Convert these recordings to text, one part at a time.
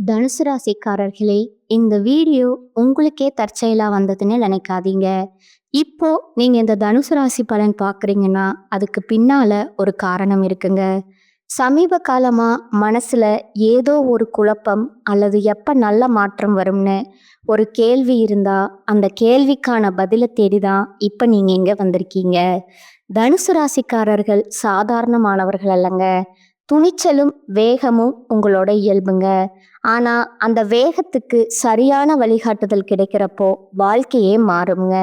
தனுசு ராசிக்காரர்களே, இந்த வீடியோ உங்களுக்கே தற்செயலா வந்ததுன்னு நினைக்காதீங்க. இப்போ நீங்க இந்த தனுசு ராசி பலன் பார்க்குறீங்கன்னா, அதுக்கு பின்னால ஒரு காரணம் இருக்குங்க. சமீப காலமா மனசுல ஏதோ ஒரு குழப்பம் அல்லது எப்ப நல்ல மாற்றம் வரும்னு ஒரு கேள்வி இருந்தா, அந்த கேள்விக்கான பதில தேடி தான் இப்ப நீங்க இங்க வந்திருக்கீங்க. தனுசு ராசிக்காரர்கள் சாதாரணமானவர்கள் அல்லங்க. துணிச்சலும் வேகமும் உங்களோட இயல்புங்க. ஆனா அந்த வேகத்துக்கு சரியான வழிகாட்டுதல் கிடைக்கிறப்போ வாழ்க்கையே மாறுங்க.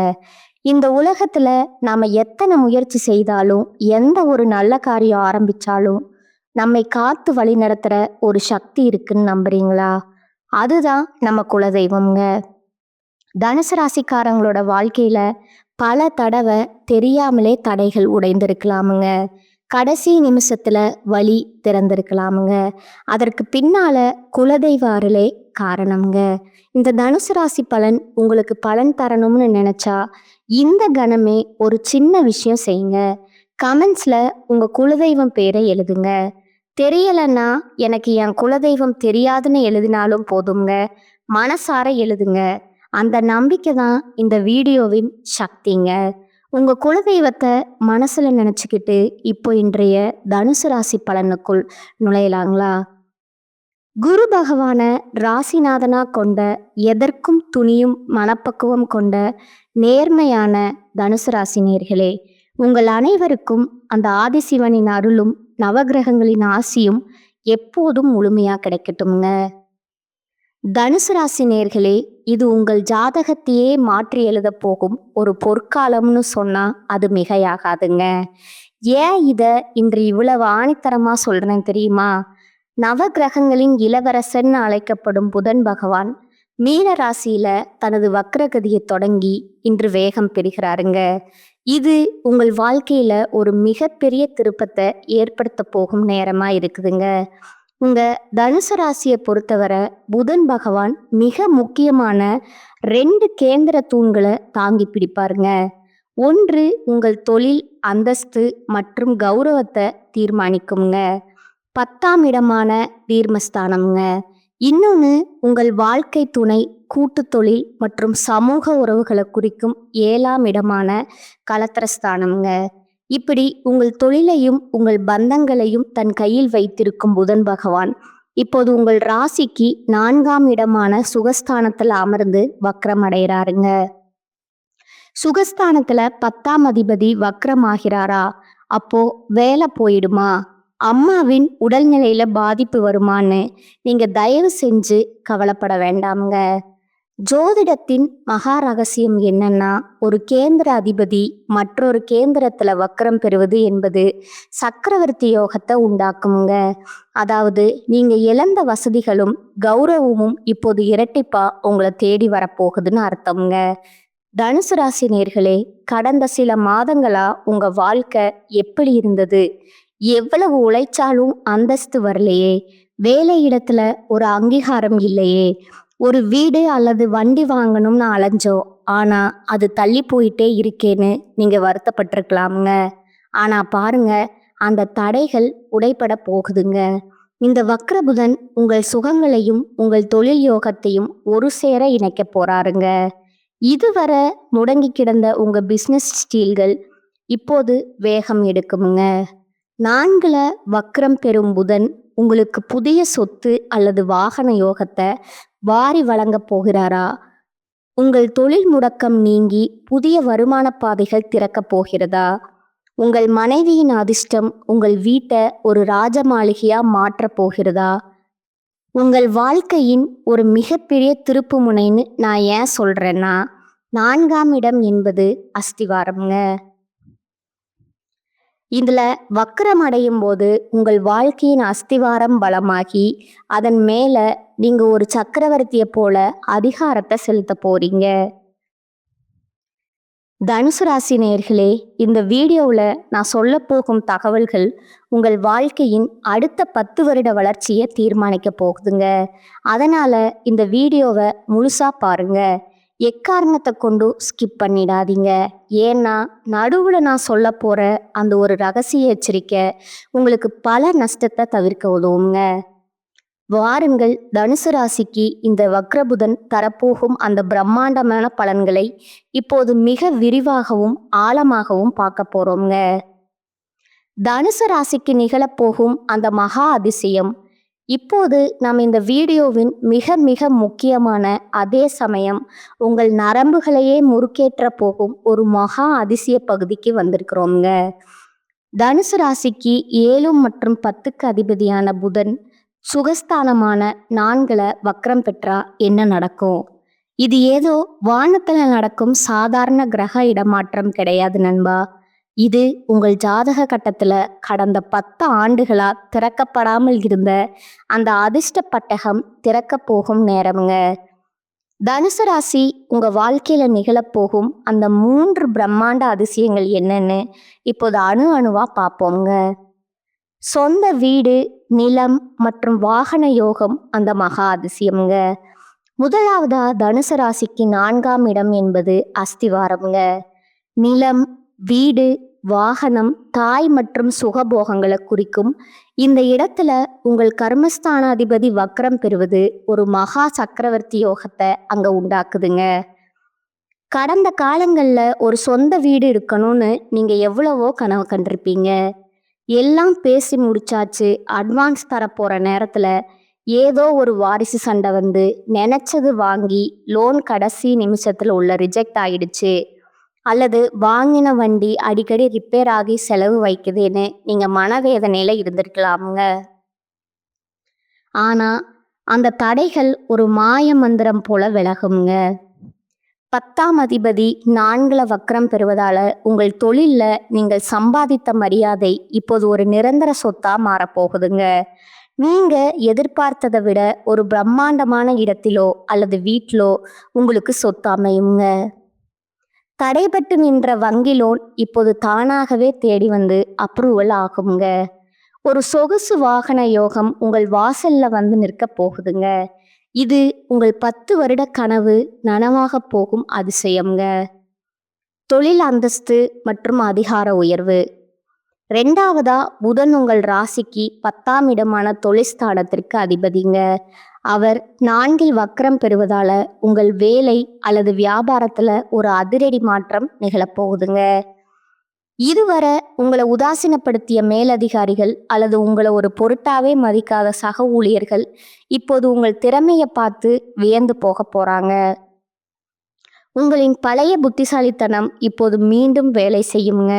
இந்த உலகத்துல நாம எத்தனை முயற்சி செய்தாலும், எந்த ஒரு நல்ல காரியம் ஆரம்பிச்சாலும் நம்மை காத்து வழி நடத்துற ஒரு சக்தி இருக்குன்னு நம்புறீங்களா? அதுதான் நம்ம குலதெய்வம்ங்க. தனுசு ராசிக்காரங்களோட வாழ்க்கையில பல தடவை தெரியாமலே தடைகள் உடைந்திருக்கலாமுங்க. கடைசி நிமிஷத்துல வழி திறந்திருக்கலாமுங்க. அதற்கு பின்னால குலதெய்வ அருளே காரணம்ங்க. இந்த தனுசு ராசி பலன் உங்களுக்கு பலன் தரணும்னு நினைச்சா இந்த கணமே ஒரு சின்ன விஷயம் செய்யுங்க. கமெண்ட்ஸ்ல உங்க குலதெய்வம் பேரை எழுதுங்க. தெரியலன்னா எனக்கு என் குலதெய்வம் தெரியாதுன்னு எழுதினாலும் போதுங்க. மனசார எழுதுங்க. அந்த நம்பிக்கை தான் இந்த வீடியோவின் சக்திங்க. உங்க குலதெய்வத்தை மனசுல நினைச்சுக்கிட்டு இப்போ இன்றைய தனுசு ராசி பலனுக்குள் நுழையலாங்களா? குரு பகவான ராசிநாதனா கொண்ட, எதற்கும் துணியும் மனப்பக்குவம் கொண்ட நேர்மையான தனுசு ராசி நேயர்களே, உங்கள் அனைவருக்கும் அந்த ஆதிசிவனின் அருளும் நவகிரகங்களின் ஆசியும் எப்போதும் முழுமையா கிடைக்கட்டும்ங்க. தனுசு ராசி நேயர்களே, இது உங்கள் ஜாதகத்தையே மாற்றி எழுத போகும் ஒரு பொற்காலம்னு சொன்னா அது மிகையாகாதுங்க. ஏன் இத இன்று இவ்வளவு ஆணித்தரமா சொல்றேன் தெரியுமா? நவகிரகங்களின் இளவரசன் அழைக்கப்படும் புதன் பகவான் மீன ராசியில தனது வக்ரகதியை தொடங்கி இன்று வேகம் பெறுகிறாருங்க. இது உங்கள் வாழ்க்கையில ஒரு மிகப்பெரிய திருப்பத்தை ஏற்படுத்த போகும் நேரமா இருக்குதுங்க. உங்க தனுசு ராசியை பொறுத்தவரை புதன் பகவான் மிக முக்கியமான 2 கேந்திர தூண்களை தாங்கி பிடிப்பாருங்க. ஒன்று உங்கள் தொழில், அந்தஸ்து மற்றும் கௌரவத்தை தீர்மானிக்குங்க. 10ஆம் இடமான தீர்மஸ்தானம்ங்க. இன்னொன்று உங்கள் வாழ்க்கை துணை, கூட்டு தொழில் மற்றும் சமூக உறவுகளை குறிக்கும் 7ஆம் இடமான கலத்திரஸ்தானம்ங்க. இப்படி உங்கள் தொழிலையும் உங்கள் பந்தங்களையும் தன் கையில் வைத்திருக்கும் புதன் பகவான் இப்போது உங்கள் ராசிக்கு 4ஆம் இடமான சுகஸ்தானத்தில் அமர்ந்து வக்ரம் அடைகிறாருங்க. சுகஸ்தானத்துல 10ஆம் அதிபதி வக்ரமாகிறாரா? அப்போ வேலை போயிடுமா? அம்மாவின் உடல்நிலையில பாதிப்பு வருமான்னு நீங்க தயவு செஞ்சு கவலைப்பட வேண்டாம்ங்க. ஜோதிடத்தின் மகா ரகசியம் என்னன்னா, ஒரு கேந்திர அதிபதி மற்றொரு கேந்திரத்துல வக்ரம் பெறுவது என்பது சக்கரவர்த்தி யோகத்தை உண்டாக்குங்க. அதாவது நீங்க இழந்த வசதிகளும் கௌரவமும் இப்போது இரட்டிப்பா உங்களை தேடி வரப்போகுதுன்னு அர்த்தம்ங்க. தனுசு ராசி நேயர்களே, கடந்த சில மாதங்களா உங்க வாழ்க்கை எப்படி இருந்தது? எவ்வளவு உழைச்சாலும் அந்தஸ்து வரலையே, வேலை இடத்துல ஒரு அங்கீகாரம் இல்லையே, ஒரு வீடு அல்லது வண்டி வாங்கணும்னு அலைஞ்சோம், ஆனா அது தள்ளி போயிட்டே இருக்கேன்னு நீங்க வருத்தப்பட்டிருக்கலாமுங்க. ஆனா பாருங்க, அந்த தடைகள் உடைபட போகுதுங்க. இந்த வக்ரபுதன் உங்கள் சுகங்களையும் உங்கள் தொழில் யோகத்தையும் ஒரு சேர இணைக்க போறாருங்க. இதுவரை முடங்கி கிடந்த உங்க பிசினஸ் ஸ்டீல்கள் இப்போது வேகம் எடுக்குமுங்க. 4ல வக்ரம் பெறும் புதன் உங்களுக்கு புதிய சொத்து அல்லது வாகன யோகத்தை வாரி வழங்க போகிறாரா? உங்கள் தொழில் முடக்கம் நீங்கி புதிய வருமான பாதைகள் திறக்கப் போகிறதா? உங்கள் மனைவியின் அதிர்ஷ்டம் உங்கள் வீட்டை ஒரு ராஜ மாளிகையா மாற்றப் போகிறதா? உங்கள் வாழ்க்கையின் ஒரு மிகப்பெரிய திருப்பு முனைன்னு நான் ஏன் சொல்றேன்னா, 4ஆம் இடம் என்பது அஸ்திவாரம்ங்க. இதுல வக்ரம் அடையும் போது உங்கள் வாழ்க்கையின் அஸ்திவாரம் பலமாகி அதன் மேல நீங்க ஒரு சக்கரவர்த்தியை போல அதிகாரத்தை செலுத்த போறீங்க. தனுசு ராசி நேயர்களே, இந்த வீடியோவில் நான் சொல்ல போகும் தகவல்கள் உங்கள் வாழ்க்கையின் அடுத்த 10 வருட வளர்ச்சியை தீர்மானிக்க போகுதுங்க. அதனால இந்த வீடியோவை முழுசா பாருங்க. எக்காரணத்தை கொண்டும் ஸ்கிப் பண்ணிடாதீங்க. ஏன்னா நடுவில் நான் சொல்ல போற அந்த ஒரு ரகசிய எச்சரிக்கை உங்களுக்கு பல நஷ்டத்தை தவிர்க்க உதவுங்க. வாருங்கள், தனுசு ராசிக்கு இந்த வக்ரபுதன் தரப்போகும் அந்த பிரம்மாண்டமான பலன்களை இப்போது மிக விரிவாகவும் ஆழமாகவும் பார்க்க போறோங்க. தனுசு ராசிக்கு நிகழப்போகும் அந்த மகா அதிசயம் இப்போது நாம் இந்த வீடியோவின் மிக மிக முக்கியமான, அதே சமயம் உங்கள் நரம்புகளையே முறுக்கேற்ற போகும் ஒரு மகா அதிசய பகுதிக்கு வந்திருக்கிறோங்க. தனுசு ராசிக்கு 7 மற்றும் 10க்கு அதிபதியான புதன் சுகஸ்தானமான 4ல வக்ரம் பெற்றா என்ன நடக்கும்? இது ஏதோ வானத்துல நடக்கும் சாதாரண கிரக இடமாற்றம் கிடையாது நண்பா. இது உங்கள் ஜாதக கட்டத்துல கடந்த 10 ஆண்டுகளா திறக்கப்படாமல் இருந்த அந்த அதிர்ஷ்ட பட்டகம் திறக்க போகும் நேரமுங்க. தனுசு ராசி உங்க வாழ்க்கையில நிகழப்போகும் அந்த 3 பிரம்மாண்ட அதிசயங்கள் என்னன்னு இப்போது அணு அணுவா பார்ப்போங்க. சொந்த வீடு, நிலம் மற்றும் வாகன யோகம் அந்த மகா அதிசயம்ங்க. முதலாவதா தனுசு ராசிக்கு 4ஆம் இடம் என்பது அஸ்திவாரம்ங்க. நிலம், வீடு, வாகனம், தாய் மற்றும் சுகபோகங்களை குறிக்கும் இந்த இடத்துல உங்கள் கர்மஸ்தானாதிபதி வக்ரம் பெறுவது ஒரு மகா சக்கரவர்த்தி யோகத்தை அங்க உண்டாக்குதுங்க. கடந்த காலங்கள்ல ஒரு சொந்த வீடு இருக்கணும்னு நீங்க எவ்வளவோ கனவு கண்டிருப்பீங்க. எல்லாம் பேசி முடிச்சாச்சு, அட்வான்ஸ் தரப்போற நேரத்துல ஏதோ ஒரு வாரிசு சண்டை வந்து நினைச்சது வாங்கி லோன் கடைசி நிமிஷத்துல ரிஜெக்ட் ஆயிடுச்சு, அல்லது வாங்கின வண்டி அடிக்கடி ரிப்பேர் ஆகி செலவு வைக்குதுன்னு நீங்க மனவேதனையில இருந்திருக்கலாமுங்க. ஆனா அந்த தடைகள் ஒரு மாய மந்திரம் போல விலகுங்க. 10ஆம் அதிபதி 4ல வக்ரம் பெறுவதால உங்கள் தொழில்ல நீங்கள் சம்பாதித்த மரியாதை இப்போது ஒரு நிரந்தர சொத்தா மாறப்போகுதுங்க. நீங்க எதிர்பார்த்ததை விட ஒரு பிரம்மாண்டமான இடத்திலோ அல்லது வீட்டிலோ உங்களுக்கு சொத்து அமையுங்க. தடைபட்டு நின்ற வங்கி லோன் இப்போது தானாகவே தேடி வந்து அப்ரூவல் ஆகுங்க. ஒரு சொகுசு வாகன யோகம் உங்கள் வாசல்ல வந்து நிற்க போகுதுங்க. இது உங்கள் 10 வருட கனவு நனவாக போகும் அதிசயம்ங்க. தொழில் அந்தஸ்து மற்றும் அதிகார உயர்வு. 2ஆவதா புதன் உங்கள் ராசிக்கு 10ஆம் இடமான தொழிற்ஸ்தானத்திற்கு அதிபதிங்க. அவர் 4ல் வக்ரம் பெறுவதால உங்கள் வேலை அல்லது வியாபாரத்துல ஒரு அதிரடி மாற்றம் நிகழப்போகுதுங்க. இதுவரை உங்களை உதாசீனப்படுத்திய மேலதிகாரிகள் அல்லது உங்களை ஒரு பொருட்டாவே மதிக்காத சக ஊழியர்கள் இப்போது உங்கள் திறமையை பார்த்து வியந்து போக போறாங்க. உங்களின் பழைய புத்திசாலித்தனம் இப்போது மீண்டும் வேலை செய்யுங்க.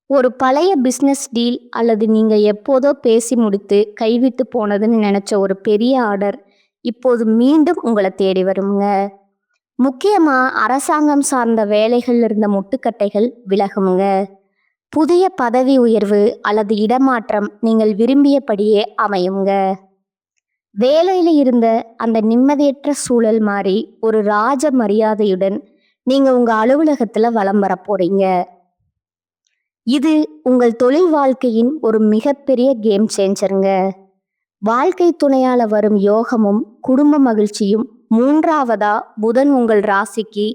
ஒரு பழைய பிஸ்னஸ் டீல் அல்லது நீங்க எப்போதோ பேசி முடித்து கைவிட்டு போனதுன்னு நினைச்ச ஒரு பெரிய ஆர்டர் இப்போது மீண்டும் உங்களை தேடி வருங்க. முக்கியமா அரசாங்கம் சார்ந்த வேலைகள் இருந்த முட்டுக்கட்டைகள் விலகுங்க. புதிய பதவி உயர்வு அல்லது இடமாற்றம் நீங்கள் விரும்பியபடியே அமையுங்க. வேலையில இருந்த அந்த நிம்மதியற்ற சூழல் மாறி ஒரு ராஜ மரியாதையுடன் நீங்க உங்க அலுவலகத்துல வலம் வர போறீங்க. இது உங்கள் தொழில் வாழ்க்கையின் ஒரு மிகப்பெரிய கேம் சேஞ்சருங்க. வாழ்க்கை துணையால வரும் யோகமும் குடும்ப மகிழ்ச்சியும். 3ஆவதா புதன் உங்கள் ராசிக்கு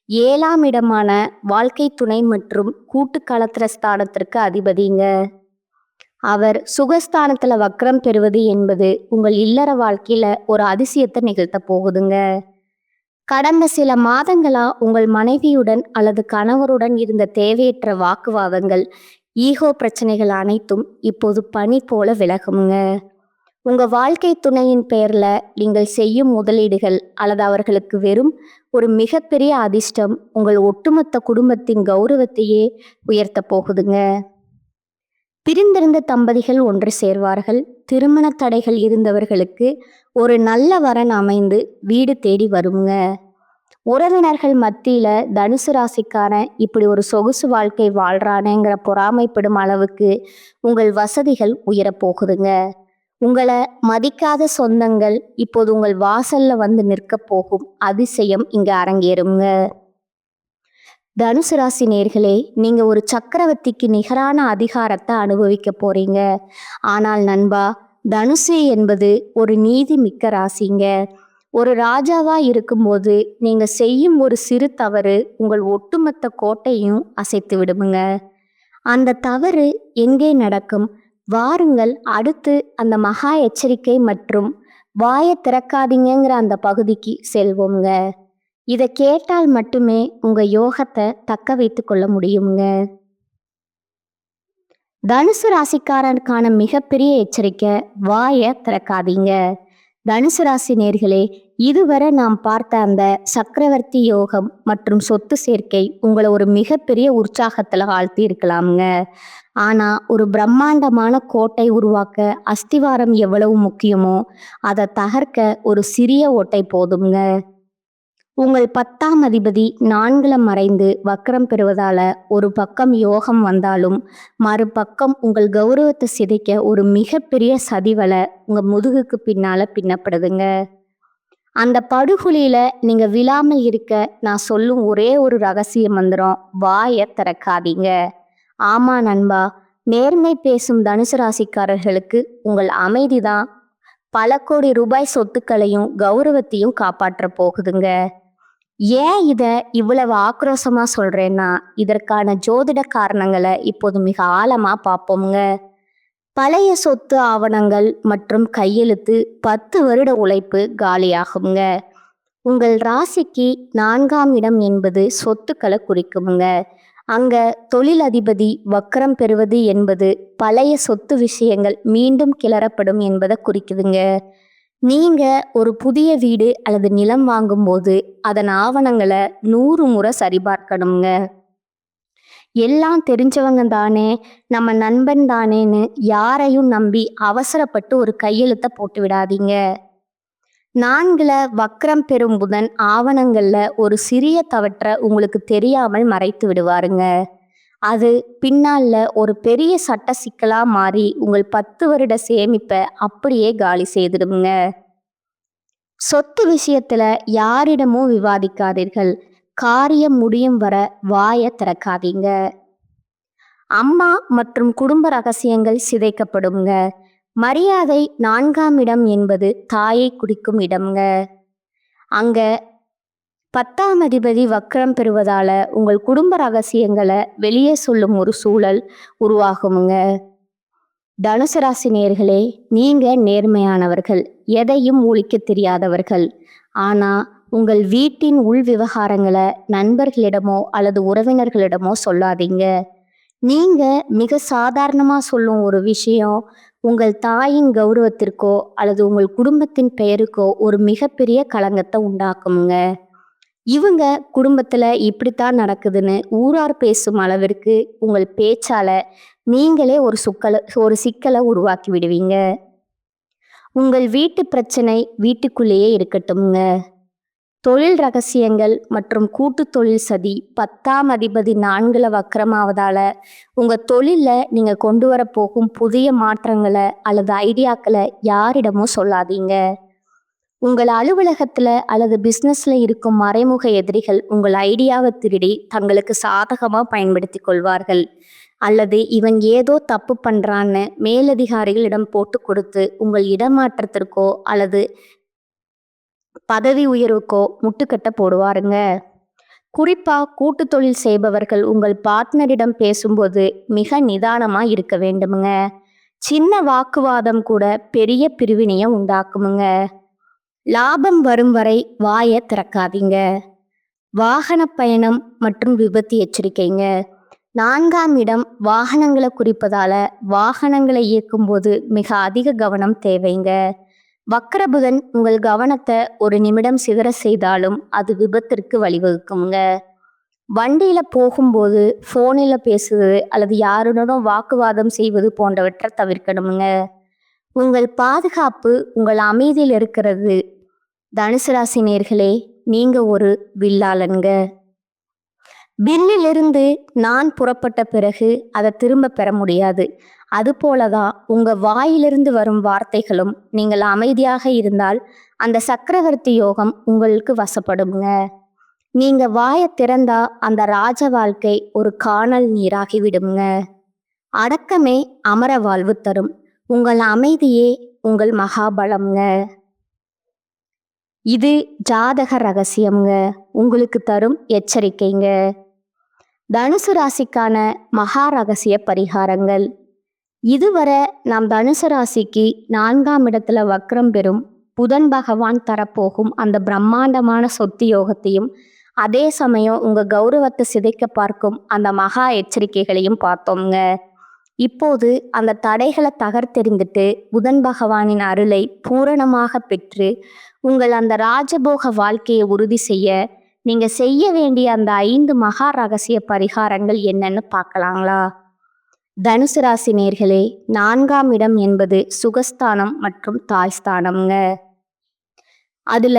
7ஆம் இடமான வாழ்க்கை துணை மற்றும் கூட்டு கலத்திர ஸ்தானத்திற்கு அதிபதிங்க. அவர் சுகஸ்தானத்துல வக்ரம் பெறுவது என்பது உங்கள் இல்லற வாழ்க்கையில ஒரு அதிசயத்தை நிகழ்த்த போகுதுங்க. கடந்த சில மாதங்களா உங்கள் மனைவியுடன் அல்லது கணவருடன் இருந்த தேவையற்ற வாக்குவாதங்கள், ஈகோ பிரச்சனைகள் அனைத்தும் இப்போது பனி போல விலகுங்க. உங்க வாழ்க்கை துணையின் பெயர்ல நீங்கள் செய்யும் முதலீடுகள் அல்லது அவர்களுக்கு வெறும் ஒரு மிகப்பெரிய அதிர்ஷ்டம் உங்கள் ஒட்டுமொத்த குடும்பத்தின் கௌரவத்தையே உயர்த்த போகுதுங்க. பிரிந்திருந்த தம்பதிகள் ஒன்று சேர்வார்கள். திருமண தடைகள் இருந்தவர்களுக்கு ஒரு நல்ல வரன் அமைந்து வீடு தேடி வருங்க. உறவினர்கள் மத்தியில தனுசு ராசிக்காரன் இப்படி ஒரு சொகுசு வாழ்க்கை வாழ்றானேங்கிற பொறாமைப்படும் அளவுக்கு உங்கள் வசதிகள் உயரப்போகுதுங்க. உங்களை மதிக்காத சொந்தங்கள் இப்போது உங்கள் வாசல்ல வந்து நிற்க போகும் அதிசயம் இங்க அரங்கேறுங்க. தனுசு ராசி நேர்களே, நீங்க ஒரு சக்கரவர்த்திக்கு நிகரான அதிகாரத்தை அனுபவிக்க போறீங்க. ஆனால் நண்பா, தனுசு என்பது ஒரு நீதி மிக்க ராசிங்க. ஒரு ராஜாவா இருக்கும்போது நீங்க செய்யும் ஒரு சிறு தவறு உங்கள் ஒட்டுமொத்த கோட்டையும் அசைத்து விடுமுங்க. அந்த தவறு எங்கே நடக்கும்? வாருங்கள் அடுத்து அந்த மகா எச்சரிக்கை மற்றும் வாயை திறக்காதீங்கங்கிற அந்த பகுதிக்கு செல்வோங்க. இதை கேட்டால் மட்டுமே உங்க யோகத்தை தக்க வைத்து கொள்ள முடியுங்க. தனுசு ராசிக்காரனுக்கான மிகப்பெரிய எச்சரிக்கை, வாயை திறக்காதீங்க. தனுசு ராசி நேர்களே, இதுவரை நாம் பார்த்த அந்த சக்கரவர்த்தி யோகம் மற்றும் சொத்து சேர்க்கை உங்களை ஒரு மிகப்பெரிய உற்சாகத்துல ஆழ்த்தி இருக்கலாமுங்க. ஆனா ஒரு பிரம்மாண்டமான கோட்டை உருவாக்க அஸ்திவாரம் எவ்வளவு முக்கியமோ அதை தகர்க்க ஒரு சிறிய ஓட்டை போதுங்க. உங்கள் 10ஆம் அதிபதி 4ல மறைந்து வக்ரம் பெறுவதால ஒரு பக்கம் யோகம் வந்தாலும் மறுபக்கம் உங்கள் கௌரவத்தை சிதைக்க ஒரு மிகப்பெரிய சதிவலை உங்க முதுகுக்கு பின்னால பின்னப்படுதுங்க. அந்த படுகுழியில நீங்க விழாமல் இருக்க நான் சொல்லும் ஒரே ஒரு ரகசிய மந்திரம், வாயை திறக்காதீங்க. ஆமா நண்பா, நேர்மை பேசும் தனுசு ராசிக்காரர்களுக்கு உங்கள் அமைதிதான் பல கோடி ரூபாய் சொத்துக்களையும் கௌரவத்தையும் காப்பாற்ற போகுதுங்க. ஏன் இதை இவ்வளவு ஆக்ரோஷமா சொல்றேன்னா, இதற்கான ஜோதிட காரணங்களை இப்போது மிக ஆழமா பார்ப்போம்ங்க. பழைய சொத்து ஆவணங்கள் மற்றும் கையெழுத்து 10 வருட உழைப்பு காலியாகுங்க. உங்கள் ராசிக்கு 4ஆம் இடம் என்பது சொத்துக்களை குறிக்குமுங்க. அங்க தொழிலதிபதி வக்ரம் பெறுவது என்பது பழைய சொத்து விஷயங்கள் மீண்டும் கிளறப்படும் என்பதை குறிக்குதுங்க. நீங்க ஒரு புதிய வீடு அல்லது நிலம் வாங்கும்போது அதன் ஆவணங்களை 100 முறை சரிபார்க்கணுங்க. எல்லாம் தெரிஞ்சவங்க தானே, நம்ம நண்பன் தானேன்னு யாரையும் நம்பி அவசரப்பட்டு ஒரு கையெழுத்தை போட்டு விடாதீங்க. 4ல வக்ரம் பெறும் புதன் ஆவணங்கள்ல ஒரு சிறிய தவற்றை உங்களுக்கு தெரியாமல் மறைத்து விடுவாருங்க. அது பின்னால ஒரு பெரிய சட்ட சிக்கலா மாறி உங்கள் 10 வருட சேமிப்பை அப்படியே காலி செய்திடுங்க. சொத்து விஷயத்துல யாரிடமும் விவாதிக்காதீர்கள். காரியம் முடியும் வர வாயை திறக்காதீங்க. அம்மா மற்றும் குடும்ப ரகசியங்கள் சிதைக்கப்படுங்க. மரியாதை 4ஆம் இடம் என்பது தாயை குறிக்கும் இடம்ங்க. அங்க 10ஆம் அதிபதி வக்ரம் பெறுவதால உங்கள் குடும்ப ரகசியங்களை வெளியே சொல்லும் ஒரு சூழல் உருவாகுமுங்க. தனுசு ராசி நேயர்களே, நீங்க நேர்மையானவர்கள், எதையும் ஒழிக்க தெரியாதவர்கள். ஆனா உங்கள் வீட்டின் உள் விவகாரங்களை நண்பர்களிடமோ அல்லது உறவினர்களிடமோ சொல்லாதீங்க. நீங்க மிக சாதாரணமா சொல்லும் ஒரு விஷயம் உங்கள் தாயின் கௌரவத்திற்கோ அல்லது உங்கள் குடும்பத்தின் பெயருக்கோ ஒரு மிகப்பெரிய களங்கத்தை உண்டாக்குங்க. இவங்க குடும்பத்துல இப்படித்தான் நடக்குதுன்னு ஊரார் பேசும் அளவிற்கு உங்கள் பேச்சால நீங்களே ஒரு சிக்கலை உருவாக்கி விடுவீங்க. உங்கள் வீட்டு பிரச்சனை வீட்டுக்குள்ளேயே இருக்கட்டும்ங்க. தொழில் ரகசியங்கள் மற்றும் கூட்டு தொழில் சதி 10ஆம் அதிபதி 4ல வக்ரமாவதால உங்க தொழில்ல நீங்க கொண்டு வர போகும் புதிய மாற்றங்களை அல்லது ஐடியாக்களை யாரிடமும் சொல்லாதீங்க. உங்கள் அலுவலகத்துல அல்லது பிசினஸ்ல இருக்கும் மறைமுக எதிரிகள் உங்கள் ஐடியாவை திருடி தங்களுக்கு சாதகமா பயன்படுத்தி கொள்வார்கள். அல்லது இவன் ஏதோ தப்பு பண்றான்னு மேலதிகாரிகளிடம் போட்டு கொடுத்து உங்கள் இடமாற்றத்திற்கோ அல்லது பதவி உயர்வுக்கோ முட்டுக்கட்டை போடுவாருங்க. குறிப்பா கூட்டு தொழில் செய்பவர்கள் உங்கள் பார்ட்னரிடம் பேசும்போது மிக நிதானமா இருக்க வேண்டுமுங்க. சின்ன வாக்குவாதம் கூட பெரிய பிரிவினையை உண்டாக்குமுங்க. லாபம் வரும் வரை வாயை திறக்காதீங்க. வாகன பயணம் மற்றும் விபத்து எச்சரிக்கைங்க. 4ஆம் இடம் வாகனங்களை குறிப்பதால வாகனங்களை இயக்கும்போது மிக அதிக கவனம் தேவைங்க. வக்ரபுதன் உங்கள் கவனத்தை ஒரு நிமிடம் சிதற செய்தாலும் அது விபத்திற்கு வழிவகுக்குங்க. வண்டியில போகும்போது போனில் பேசுவது அல்லது யாருடனும் வாக்குவாதம் செய்வது போன்றவற்றை தவிர்க்கணுங்க. உங்கள் பாதுகாப்பு உங்கள் அமைதியில் இருக்கிறது. தனுசு ராசி நேயர்களே, நீங்க ஒரு வில்லாளன்க. வில்லிலிருந்து நான் புறப்பட்ட பிறகு அதை திரும்ப பெற முடியாது. அதுபோலதான் உங்க வாயிலிருந்து வரும் வார்த்தைகளும். நீங்கள் அமைதியாக இருந்தால் அந்த சக்கரவர்த்தி யோகம் உங்களுக்கு வசப்படுங்க. நீங்க வாயை திறந்தா அந்த ராஜ வாழ்க்கை ஒரு காணல் நீராகி விடுங்க. அடக்கமே அமர வாழ்வு தரும். உங்கள் அமைதியே உங்கள் மகாபலம்ங்க. இது ஜாதக ரகசியம்ங்க, உங்களுக்கு தரும் எச்சரிக்கைங்க. தனுசு ராசிக்கான மகா ரகசிய பரிகாரங்கள். இதுவரை நாம் தனுசு ராசிக்கு 4ஆம் இடத்துல வக்ரம் பெறும் புதன் பகவான் தரப்போகும் அந்த பிரம்மாண்டமான சொத்து யோகத்தையும், அதே சமயம் உங்க கௌரவத்தை சிதைக்க பார்க்கும் அந்த மகா எச்சரிக்கைகளையும் பார்த்தோம்ங்க. இப்போது அந்த தடைகளை தகர்த்தெறிந்துட்டு புதன் பகவானின் அருளை பூரணமாக பெற்று உங்கள் அந்த ராஜபோக வாழ்க்கையை உறுதி செய்ய நீங்க செய்ய வேண்டிய அந்த 5 மகா ரகசிய பரிகாரங்கள் என்னன்னு பார்க்கலாங்களா? தனுசு ராசி நேர்களே, 4ஆம் இடம் என்பது சுகஸ்தானம் மற்றும் தாய்ஸ்தானம்ங்க. அதுல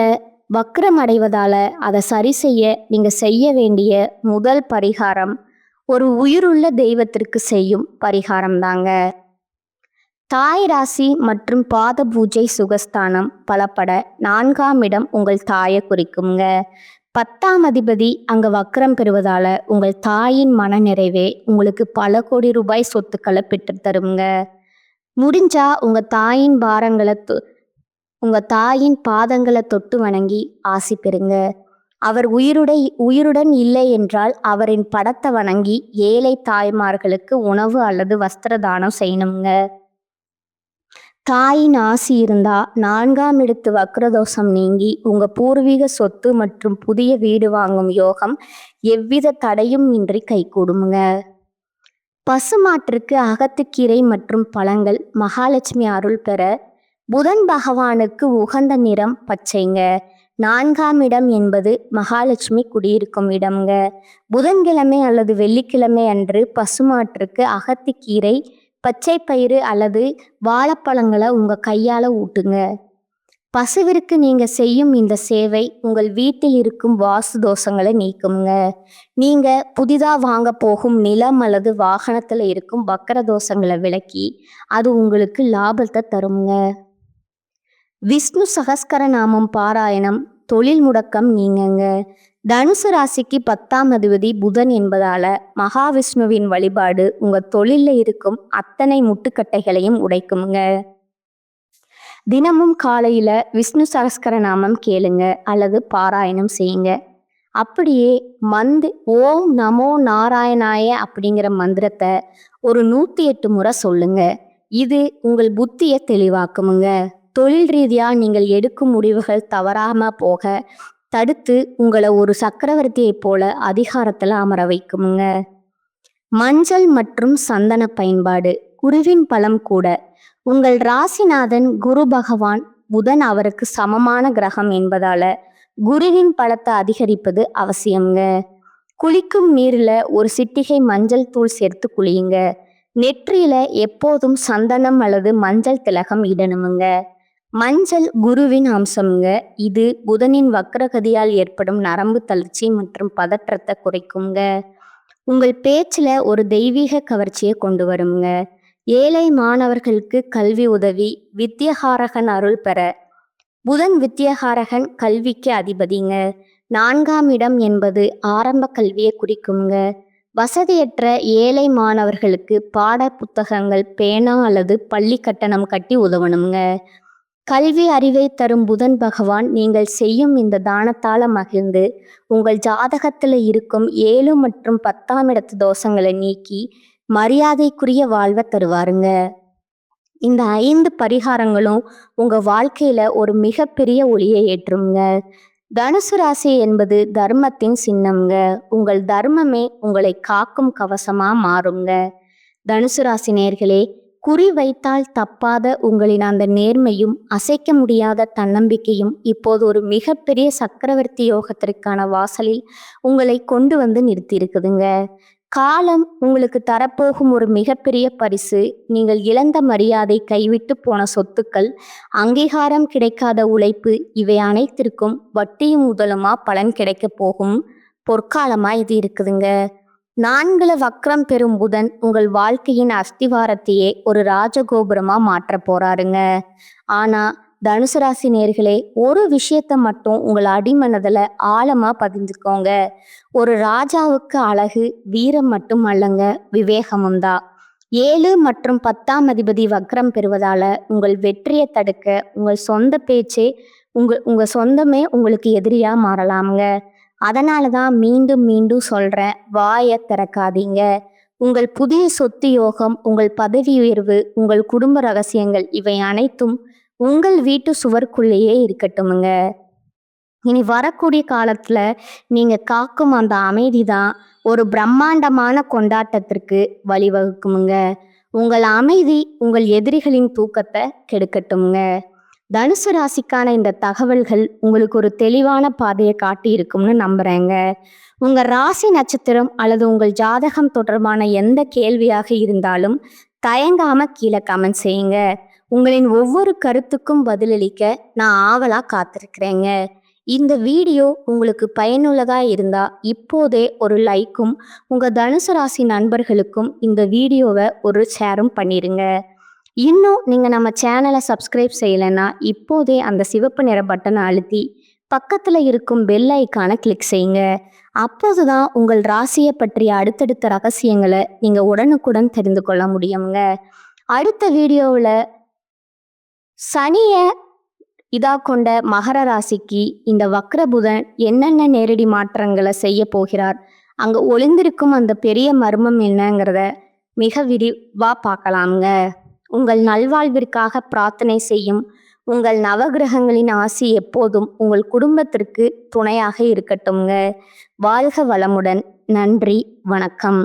வக்ரம் அடைவதால அதை சரி செய்ய நீங்க செய்ய வேண்டிய முதல் பரிகாரம் ஒரு உயிருள்ள தெய்வத்திற்கு செய்யும் பரிகாரம் தாங்க. தாய் ராசி மற்றும் பாத பூஜை சுகஸ்தானம் பலப்பட 4ஆம் இடம் உங்கள் தாயை குறிக்குங்க. 10ஆம் அதிபதி அங்க வக்ரம் பெறுவதால உங்கள் தாயின் மன நிறைவே உங்களுக்கு பல கோடி ரூபாய் சொத்துக்களை பெற்றுத்தருங்க. முடிஞ்சா உங்க தாயின் பாதங்களை தொட்டு வணங்கி ஆசி பெறுங்க. அவர் உயிருடன் இல்லை என்றால் அவரின் படத்தை வணங்கி ஏழை தாய்மார்களுக்கு உணவு அல்லது வஸ்திர தானம் செய்யணுங்க. தாயின் ஆசி இருந்தா 4ஆம் இடத்து வக்ரதோஷம் நீங்கி உங்க பூர்வீக சொத்து மற்றும் புதிய வீடு வாங்கும் யோகம் எவ்வித தடையும் இன்றி கைகூடுங்க. பசுமாட்டிற்கு அகத்துக்கீரை மற்றும் பழங்கள் மகாலட்சுமி அருள் பெற புதன் பகவானுக்கு உகந்த நிறம் பச்சைங்க. 4ஆம் இடம் என்பது மகாலட்சுமி குடியிருக்கும் இடம்ங்க. புதன்கிழமை அல்லது வெள்ளிக்கிழமை அன்று பசுமாட்டிற்கு அகத்திக்கீரை, பச்சை பயிறு அல்லது வாழைப்பழங்களை உங்க கையால ஊட்டுங்க. பசுவிற்கு நீங்க செய்யும் இந்த சேவை உங்கள் வீட்டில் இருக்கும் வாஸ்து தோஷங்களை நீக்குங்க. நீங்க புதிதா வாங்க போகும் நிலம் அல்லது வாகனத்துல இருக்கும் வக்கர தோஷங்களை விலக்கி அது உங்களுக்கு லாபத்தை தருங்க. விஷ்ணு சகஸ்கர நாமம் பாராயணம் தொழில் முடக்கம் நீங்குங்க. தனுசு ராசிக்கு 10ஆம் அதிபதி புதன் என்பதால மகாவிஷ்ணுவின் வழிபாடு உங்க தொழில இருக்கும் அத்தனை முட்டுக்கட்டைகளையும் உடைக்குங்க. தினமும் காலையில விஷ்ணு சகஸ்கர நாமம் கேளுங்க அல்லது பாராயணம் செய்யுங்க. அப்படியே ஓம் நமோ நாராயணாய அப்படிங்கிற மந்திரத்தை ஒரு 108 முறை சொல்லுங்க. இது உங்கள் புத்தியை தெளிவாக்குமுங்க. தொழில் ரீதியா நீங்கள் எடுக்கும் முடிவுகள் தவறாம போக தடுத்து உங்களை ஒரு சக்கரவர்த்தியை போல அதிகாரத்துல அமர வைக்குமுங்க. மஞ்சள் மற்றும் சந்தன பயன்பாடு குருவின் பலம் கூட. உங்கள் ராசிநாதன் குரு பகவான் புதன் அவருக்கு சமமான கிரகம் என்பதால குருவின் பலத்தை அதிகரிப்பது அவசியம்ங்க. குளிக்கும் நீர்ல ஒரு சிட்டிகை மஞ்சள் தூள் சேர்த்து குளியுங்க. நெற்றியில எப்போதும் சந்தனம் அல்லது மஞ்சள் திலகம் இடணுமுங்க. மஞ்சள் குருவின் அம்சம்ங்க. இது புதனின் வக்ரகதியால் ஏற்படும் நரம்பு தளர்ச்சி மற்றும் பதற்றத்தை குறைக்குங்க. உங்கள் பேச்சுல ஒரு தெய்வீக கவர்ச்சியை கொண்டு வருங்க. ஏழை மாணவர்களுக்கு கல்வி உதவி வித்யகாரகன் அருள் பெற. புதன் வித்யகாரகன் கல்விக்கு அதிபதிங்க. 4ஆம் இடம் என்பது ஆரம்ப கல்வியை குறிக்குங்க. வசதியற்ற ஏழை மாணவர்களுக்கு பாட புத்தகங்கள், பேனா அல்லது பள்ளி கட்டணம் கட்டி உதவணுங்க. கல்வி அறிவை தரும் புதன் பகவான் நீங்கள் செய்யும் இந்த தானத்தால மகிழ்ந்து உங்கள் ஜாதகத்துல இருக்கும் 7 மற்றும் 10ஆம் இடத்து தோஷங்களை நீக்கி மரியாதைக்குரிய வாழ்வை தருவாருங்க. இந்த 5 பரிகாரங்களும் உங்க வாழ்க்கையில ஒரு மிகப்பெரிய ஒளியை ஏற்றுங்க. தனுசு ராசி என்பது தர்மத்தின் சின்னம்ங்க. உங்கள் தர்மமே உங்களை காக்கும் கவசமா மாறுங்க. தனுசு ராசி நேர்களே, குறி வைத்தால் தப்பாத உங்களின் அந்த நேர்மையும் அசைக்க முடியாத தன்னம்பிக்கையும் இப்போது ஒரு மிகப்பெரிய சக்கரவர்த்தி யோகத்திற்கான வாசலில் உங்களை கொண்டு வந்து நிறுத்தியிருக்குதுங்க. காலம் உங்களுக்கு தரப்போகும் ஒரு மிகப்பெரிய பரிசு. நீங்கள் இழந்த மரியாதை, கைவிட்டு போன சொத்துக்கள், அங்கீகாரம் கிடைக்காத உழைப்பு, இவை அனைத்திற்கும் வட்டியும் முதலுமா பலன் கிடைக்க போகும் பொற்காலமா இது இருக்குதுங்க. 4 வக்ரம் பெறும் புதன் உங்கள் வாழ்க்கையின் அஸ்திவாரத்தையே ஒரு ராஜகோபுரமா மாற்ற போறாருங்க. ஆனா தனுசு ராசி நேர்களே, ஒரு விஷயத்த மட்டும் உங்கள் அடிமனதுல ஆழமா பதிஞ்சுக்கோங்க. ஒரு ராஜாவுக்கு அழகு வீரம் மட்டும் அல்லங்க, விவேகமும் தான். 7 மற்றும் 10ஆம் அதிபதி வக்ரம் பெறுவதால உங்கள் வெற்றியை தடுக்க உங்கள் சொந்த பேச்சே உங்க சொந்தமே உங்களுக்கு எதிரியா மாறலாமுங்க. அதனால தான் மீண்டும் மீண்டும் சொல்றேன், வாயை திறக்காதீங்க. உங்கள் புதிய சொத்து யோகம், உங்கள் பதவி உயர்வு, உங்கள் குடும்ப ரகசியங்கள் இவை அனைத்தும் உங்கள் வீட்டு சுவருக்குள்ளேயே இருக்கட்டுமுங்க. இனி வரக்கூடிய காலத்துல நீங்க காக்கும் அந்த அமைதி தான் ஒரு பிரம்மாண்டமான கொண்டாட்டத்திற்கு வழிவகுக்குமுங்க. உங்கள் அமைதி உங்கள் எதிரிகளின் தூக்கத்தை கெடுக்கட்டுமுங்க. தனுசு ராசிக்கான இந்த தகவல்கள் உங்களுக்கு ஒரு தெளிவான பாதையை காட்டி இருக்கும்னு நம்புறேங்க. உங்க ராசி நட்சத்திரம் அல்லது உங்கள் ஜாதகம் தொடர்பான எந்த கேள்வியாக இருந்தாலும் தயங்காம கீழே கமெண்ட் செய்யுங்க. உங்களின் ஒவ்வொரு கருத்துக்கும் பதிலளிக்க நான் ஆவலா காத்திருக்கிறேங்க. இந்த வீடியோ உங்களுக்கு பயனுள்ளதா இருந்தா இப்போதே ஒரு லைக்கும் உங்க தனுசு ராசி நண்பர்களுக்கும் இந்த வீடியோவை ஒரு ஷேரும் பண்ணிருங்க. இன்னும் நீங்க நம்ம சேனலை சப்ஸ்கிரைப் செய்யலைன்னா இப்போதே அந்த சிவப்பு நிற பட்டனை அழுத்தி பக்கத்துல இருக்கும் பெல் ஐக்கானை கிளிக் செய்யுங்க. அப்போதுதான் உங்கள் ராசியை பற்றிய அடுத்தடுத்த ரகசியங்களை நீங்க உடனுக்குடன் தெரிந்து கொள்ள முடியுங்க. அடுத்த வீடியோவில் சனியை கொண்ட மகர ராசிக்கு இந்த வக்ர புதன் என்னென்ன நேரடி மாற்றங்களை செய்ய போகிறார், அங்க ஒளிந்திருக்கும் அந்த பெரிய மர்மம் என்னங்கிறத மிக விரிவா பார்க்கலாமுங்க. உங்கள் நல்வாழ்விற்காக பிரார்த்தனை செய்யும் உங்கள் நவகிரகங்களின் ஆசி எப்போதும் உங்கள் குடும்பத்திற்கு துணையாக இருக்கட்டும்ங்க. வாழ்க வளமுடன். நன்றி, வணக்கம்.